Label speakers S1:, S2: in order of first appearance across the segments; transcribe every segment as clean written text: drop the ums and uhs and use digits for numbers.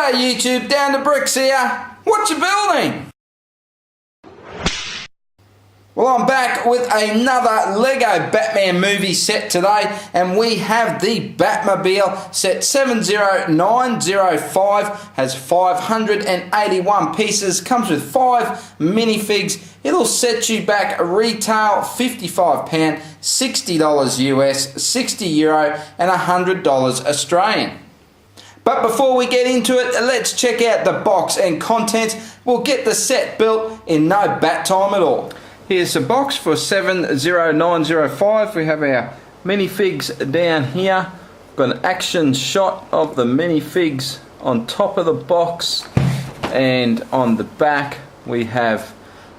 S1: G'day YouTube, Down to Bricks here. What you building? Well, I'm back with another Lego Batman movie set today, and we have the Batmobile set 70905, has 581 pieces, comes with 5 minifigs. It'll set you back retail £55, $60 US, €60 and $100 Australian. But before we get into it, let's check out the box and contents. We'll get the set built in no bat time at all. Here's the box for 70905. We have our minifigs down here. Got an action shot of the minifigs on top of the box, and on the back we have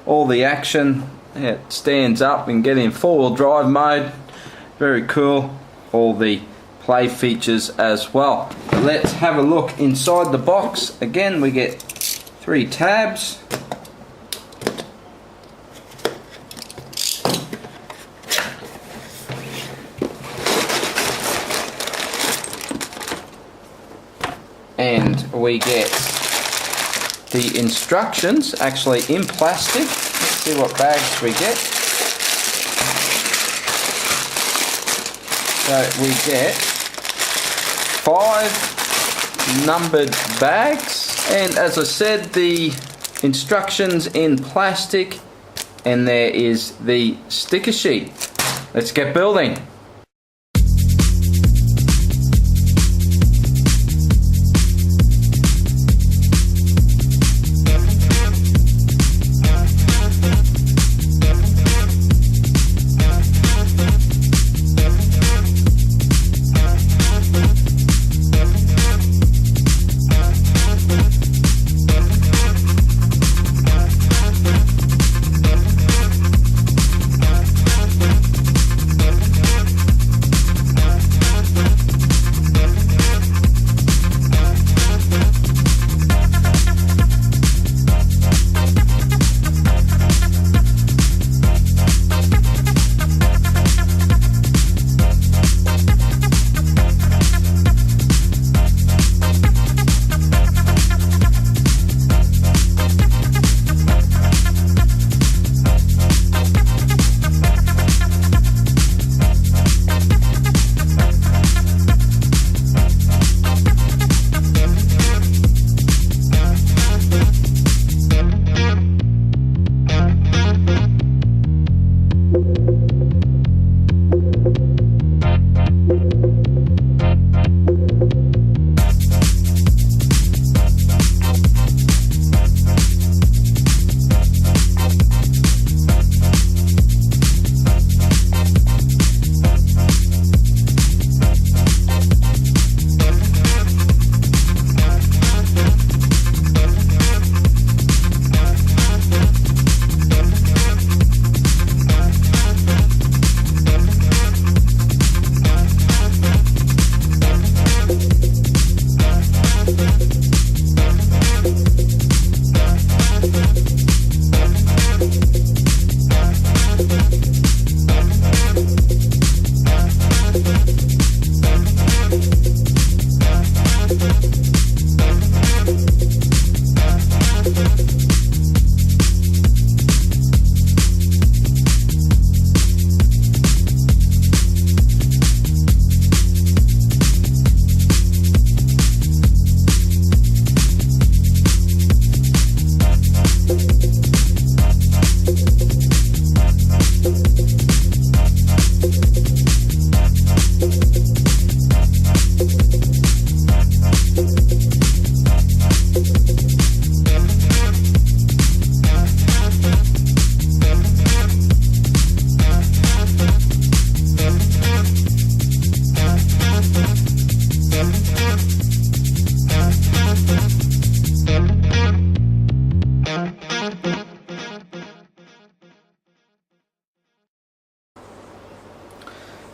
S1: all the action. It stands up and get in 4-wheel drive mode. Very cool. All the play features as well. But let's have a look inside the box. Again, we get 3 tabs. And we get the instructions actually in plastic. Let's see what bags we get. So we get 5 numbered bags, and as I said, the instructions in plastic, and there is the sticker sheet. Let's get building.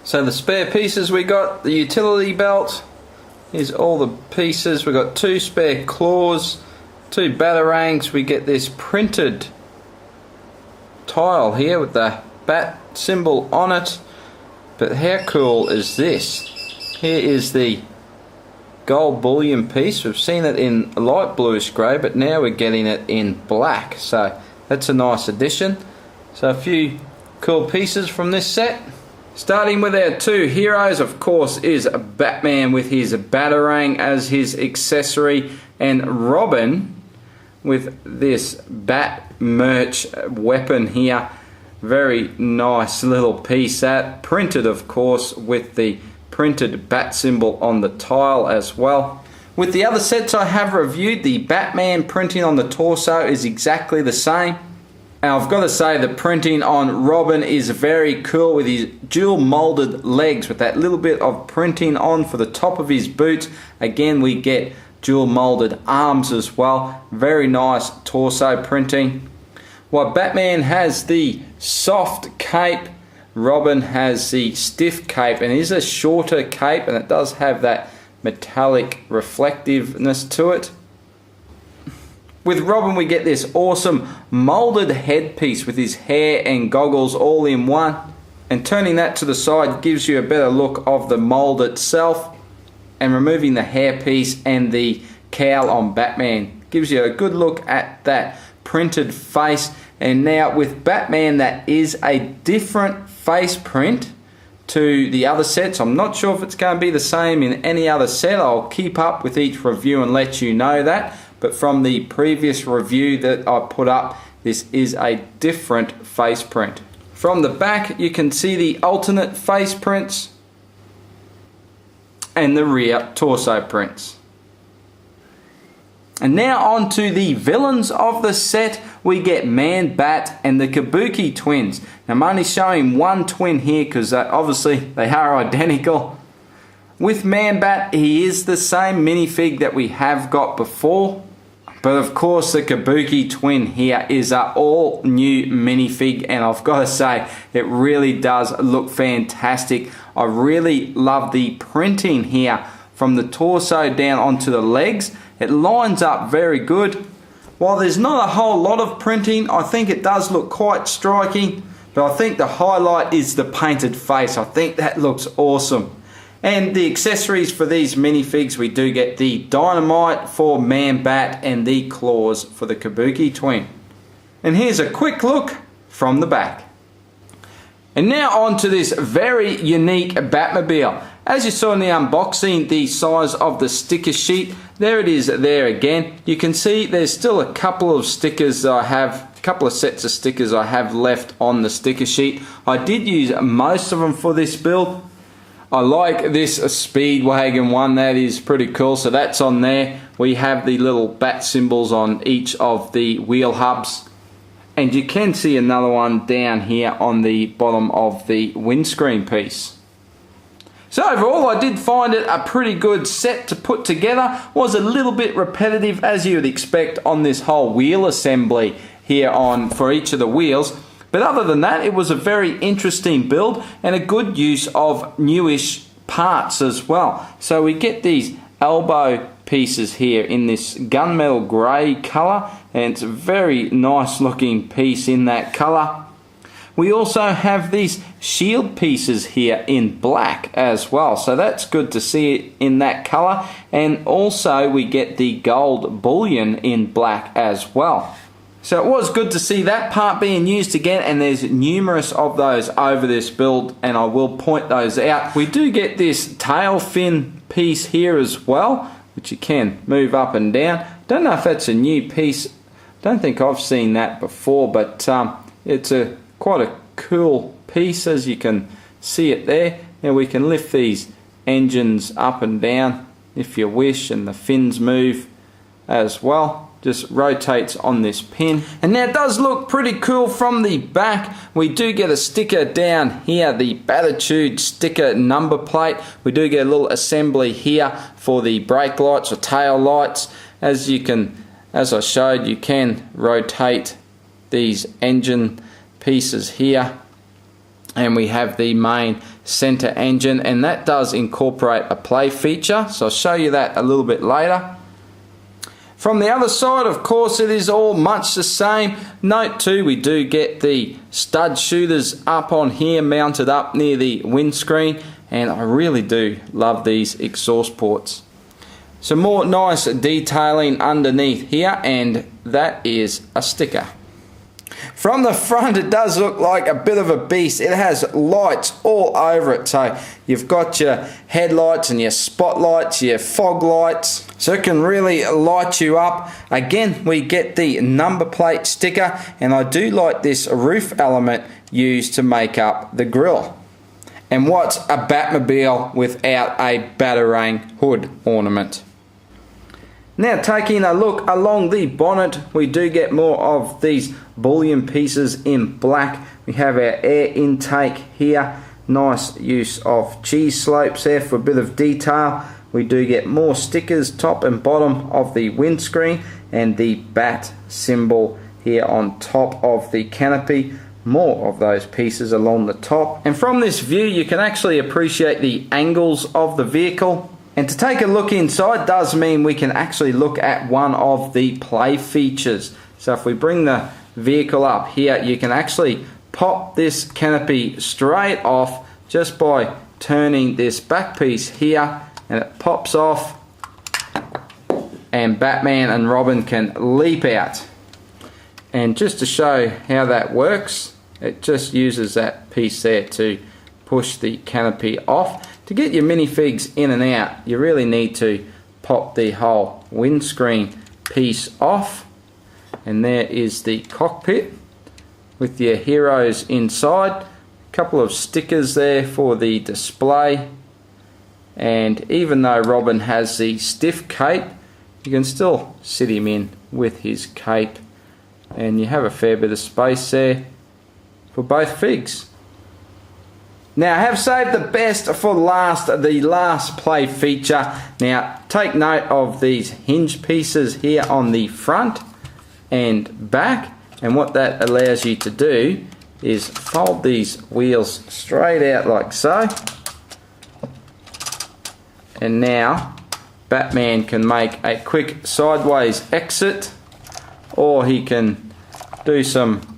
S1: So the spare pieces we got, the utility belt, here's all the pieces. We got 2 spare claws, 2 batarangs. We get this printed tile here with the bat symbol on it. But how cool is this? Here is the gold bullion piece. We've seen it in light bluish grey, but now we're getting it in black, so that's a nice addition. So a few cool pieces from this set. Starting with our two heroes, of course, is Batman with his Batarang as his accessory, and Robin with this Bat merch weapon here. Very nice little piece, that printed, of course, with the printed bat symbol on the tile as well. With the other sets I have reviewed, the Batman printing on the torso is exactly the same. And I've got to say the printing on Robin is very cool with his dual molded legs with that little bit of printing on for the top of his boots. Again, we get dual molded arms as well. Very nice torso printing. While Batman has the soft cape, Robin has the stiff cape, and it is a shorter cape, and it does have that metallic reflectiveness to it. With Robin we get this awesome molded headpiece with his hair and goggles all in one, and turning that to the side gives you a better look of the mold itself, and removing the hairpiece and the cowl on Batman gives you a good look at that printed face. And now with Batman, that is a different face print to the other sets. I'm not sure if it's going to be the same in any other set. I'll keep up with each review and let you know that. But from the previous review that I put up, this is a different face print. From the back, you can see the alternate face prints and the rear torso prints. And now on to the villains of the set. We get Man-Bat and the Kabuki twins. Now I'm only showing one twin here because obviously they are identical. With Man-Bat, he is the same minifig that we have got before. But of course the Kabuki twin here is an all new minifig, and I've got to say it really does look fantastic. I really love the printing here from the torso down onto the legs. It lines up very good. While there's not a whole lot of printing, I think it does look quite striking, but I think the highlight is the painted face. I think that looks awesome. And the accessories for these minifigs, we do get the dynamite for Man-Bat and the claws for the Kabuki twin. And here's a quick look from the back. And now on to this very unique Batmobile. As you saw in the unboxing, the size of the sticker sheet, there it is there again. You can see there's still a couple of stickers I have, a couple of sets of stickers I have left on the sticker sheet. I did use most of them for this build. I like this Speedwagon one, that is pretty cool, so that's on there. We have the little bat symbols on each of the wheel hubs. And you can see another one down here on the bottom of the windscreen piece. So overall I did find it a pretty good set to put together. Was a little bit repetitive as you would expect on this whole wheel assembly here on for each of the wheels. But other than that, it was a very interesting build and a good use of newish parts as well. So we get these elbow pieces here in this gunmetal grey colour, and it's a very nice looking piece in that colour. We also have these shield pieces here in black as well, so that's good to see it in that colour. And also we get the gold bullion in black as well. So it was good to see that part being used again, and there's numerous of those over this build, and I will point those out. We do get this tail fin piece here as well, which you can move up and down. Don't know if that's a new piece. Don't think I've seen that before, but it's quite a cool piece, as you can see it there. Now we can lift these engines up and down if you wish, and the fins move as well. Just rotates on this pin. And now it does look pretty cool from the back. We do get a sticker down here, the Batitude sticker number plate. We do get a little assembly here for the brake lights or tail lights. As I showed, you can rotate these engine pieces here. And we have the main center engine, and that does incorporate a play feature. So I'll show you that a little bit later. From the other side, of course, it is all much the same. Note too, we do get the stud shooters up on here, mounted up near the windscreen, and I really do love these exhaust ports. some more nice detailing underneath here, and that is a sticker. From the front it does look like a bit of a beast. It has lights all over it, so you've got your headlights and your spotlights, your fog lights, so it can really light you up. Again, we get the number plate sticker, and I do like this roof element used to make up the grille. And what's a Batmobile without a Batarang hood ornament? Now, taking a look along the bonnet, we do get more of these bullion pieces in black. We have our air intake here, nice use of cheese slopes there for a bit of detail. We do get more stickers top and bottom of the windscreen, and the bat symbol here on top of the canopy. More of those pieces along the top, and from this view you can actually appreciate the angles of the vehicle. And to take a look inside does mean we can actually look at one of the play features. So if we bring the vehicle up here, you can actually pop this canopy straight off just by turning this back piece here, and it pops off, and Batman and Robin can leap out. And just to show how that works, it just uses that piece there to push the canopy off. To get your minifigs in and out, you really need to pop the whole windscreen piece off. And there is the cockpit with your heroes inside. A couple of stickers there for the display. And even though Robin has the stiff cape, you can still sit him in with his cape. And you have a fair bit of space there for both figs. Now, I have saved the best for last, the last play feature. Now, take note of these hinge pieces here on the front and back, and what that allows you to do is fold these wheels straight out like so, and now Batman can make a quick sideways exit, or he can do some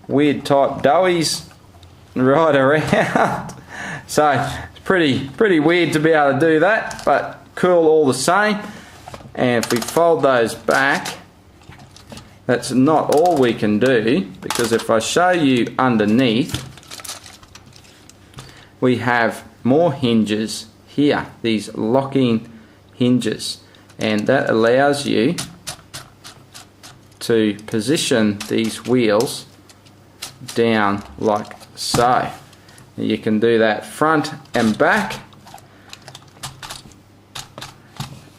S1: weird type doughies right around. So it's pretty weird to be able to do that, but cool all the same. And if we fold those back, that's not all we can do, because if I show you underneath, we have more hinges here, these locking hinges, and that allows you to position these wheels down like so. You can do that front and back,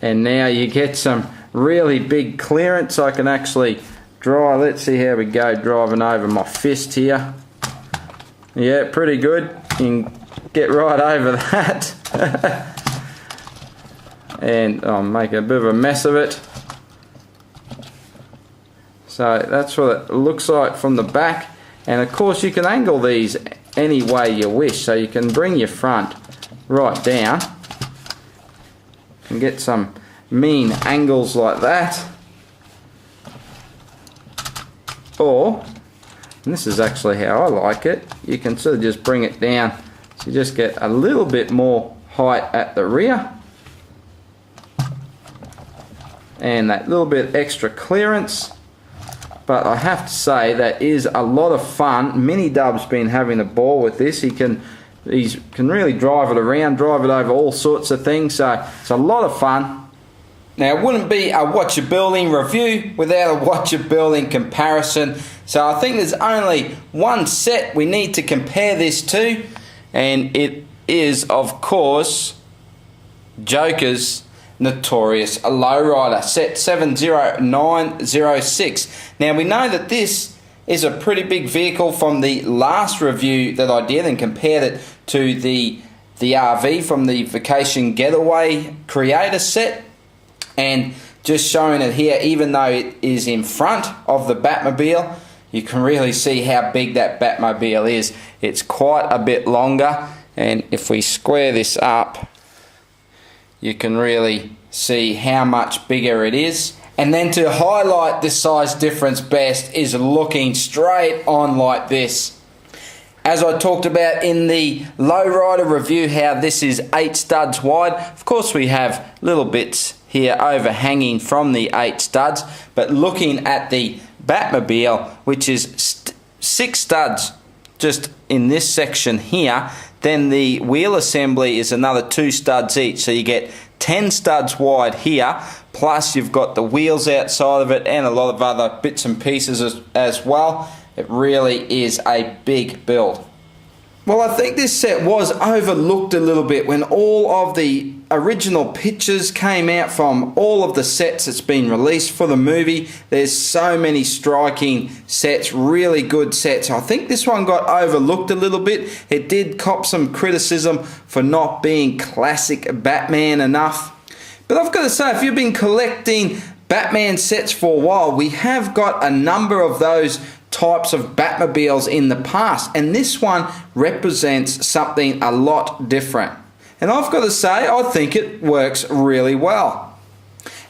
S1: and now you get some really big clearance. I can actually drive, let's see how we go driving over my fist here. Yeah, pretty good. You can get right over that. And I'm making a bit of a mess of it. So that's what it looks like from the back. And of course you can angle these any way you wish, so you can bring your front right down and get some mean angles like that, or, and this is actually how I like it, you can sort of just bring it down so you just get a little bit more height at the rear and that little bit extra clearance. But I have to say that is a lot of fun. Mini Dub's been having a ball with this. He can really drive it around, drive it over all sorts of things. So it's a lot of fun. Now, it wouldn't be a What You're Building review without a What You're Building comparison. So I think there's only one set we need to compare this to, and it is, of course, Joker's Notorious Lowrider, set 70906. Now, we know that this is a pretty big vehicle from the last review that I did and compared it to the RV from the Vacation Getaway Creator set, and just showing it here, even though it is in front of the Batmobile, you can really see how big that Batmobile is. It's quite a bit longer, and if we square this up, you can really see how much bigger it is. And then to highlight this size difference best is looking straight on like this. As I talked about in the Lowrider review, how this is 8 studs wide. Of course we have little bits here overhanging from the 8 studs. But looking at the Batmobile, which is 6 studs just in this section here, then the wheel assembly is another 2 studs each, so you get 10 studs wide here, plus you've got the wheels outside of it and a lot of other bits and pieces as well. It really is a big build. Well, I think this set was overlooked a little bit when all of the original pictures came out from all of the sets that's been released for the movie. There's so many striking sets, really good sets. I think this one got overlooked a little bit. It did cop some criticism for not being classic Batman enough. But I've got to say, if you've been collecting Batman sets for a while, we have got a number of those types of Batmobiles in the past, and this one represents something a lot different. And I've got to say, I think it works really well.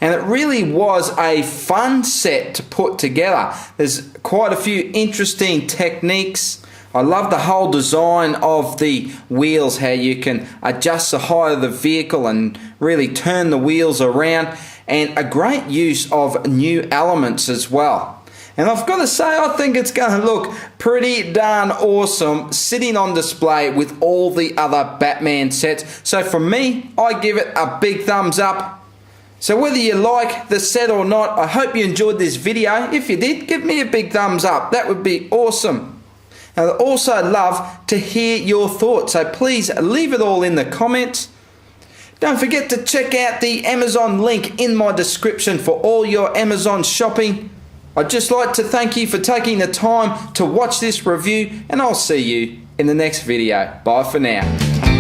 S1: And it really was a fun set to put together. There's quite a few interesting techniques. I love the whole design of the wheels, how you can adjust the height of the vehicle and really turn the wheels around, and a great use of new elements as well. And I've got to say, I think it's going to look pretty darn awesome sitting on display with all the other Batman sets. So for me, I give it a big thumbs up. So whether you like the set or not, I hope you enjoyed this video. If you did, give me a big thumbs up. That would be awesome. And I'd also love to hear your thoughts, so please leave it all in the comments. Don't forget to check out the Amazon link in my description for all your Amazon shopping. I'd just like to thank you for taking the time to watch this review, and I'll see you in the next video. Bye for now.